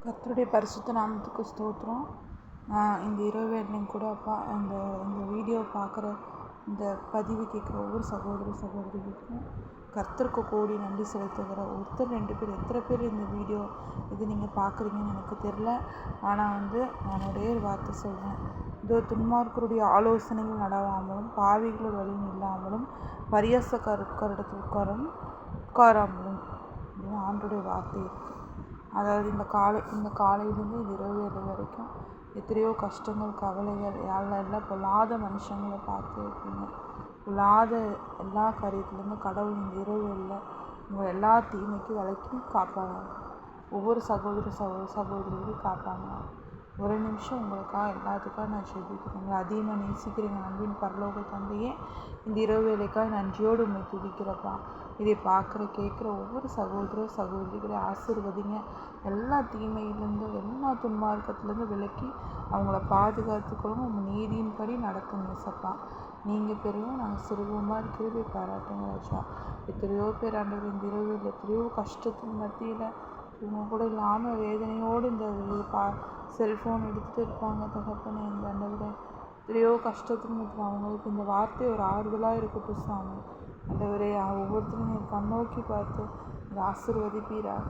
கர்த்தருடைய பரிசுத்த நாமத்துக்கு ஸ்தோத்திரம். இந்த இரவு வேளையும் கூட அப்பா இந்த வீடியோ பார்க்குற இந்த பதிவு கேட்குற ஒவ்வொரு சகோதரிகளுக்கும் கர்த்தருக்கு கோடி நன்றி செலுத்துகிற ஒருத்தர் 2 பேர் எத்தனை பேர் இந்த வீடியோ இது நீங்கள் பார்க்குறீங்கன்னு எனக்கு தெரில. ஆனால் நான் ஒரே ஒரு வார்த்தை சொல்கிறேன். இதோ துன்மார்க்கருடைய ஆலோசனைகள் நடவாமலும் பாவிகளோட வழியும் இல்லாமலும் பரியாசக்காரத்தில் உட்காராமலும் அப்படின்னு ஆண்டோடைய வார்த்தை இருக்குது. அதாவது இந்த காலையிலேருந்து இது இரவு வேளை வரைக்கும் எத்தனையோ கஷ்டங்கள், கவலைகள், எல்லாம் பொல்லாத மனுஷங்களை பார்த்து இருப்பீங்க. பொல்லாத எல்லா காரியத்துலேருந்து கடவுள் இந்த இரவு வேளையில் உங்கள் எல்லா தீமைக்கும் விலக்கி காப்பாங்க. ஒவ்வொரு சகோதரிகளையும் காப்பாங்க. ஒரு நிமிஷம் உங்களுக்காக எல்லாத்துக்காக நான் ஜெபிக்கிறேன். அதிகமாக நேசிக்கிறீங்க அன்பின் பரலோக தந்தையே, இந்த இரவு வேலைக்காக நன்றியோடு உண்மை துதிக்கிறப்பா. இதை பார்க்குற கேட்குற ஒவ்வொரு சகோதரிகளை ஆசீர்வதிங்க. எல்லா தீமையிலேருந்து எல்லா துன்மார்க்கத்துலேருந்து விலக்கி அவங்கள பாதுகாத்துக்கொள்ளுங்க. உங்கள் நீதியின்படி நடத்துங்க ஏசப்பா. நீங்கள் பெரியவும் நாங்கள் சிறுவமாக இருக்கிறது பாராட்டுங்க ராஜா. எத்தனையோ பேர் ஆண்டவர் இந்த இரவில் எத்தனையோ கஷ்டத்தின் மத்தியில் இவங்க கூட இல்லாமல் வேதனையோடு இந்த செல்ஃபோன் எடுத்துகிட்டு இருப்பாங்க. தகப்பனே, இந்த ஆண்டவரை எத்தனையோ கஷ்டத்தின் மத்தியில் அவங்களுக்கு இந்த வார்த்தை ஒரு ஆறுதலாக இருக்கட்டும் சாமி. ஆண்டவரே, ஒவ்வொருத்தரும் கண்ணோக்கி பார்த்து ஆசீர்வதிப்பீராக.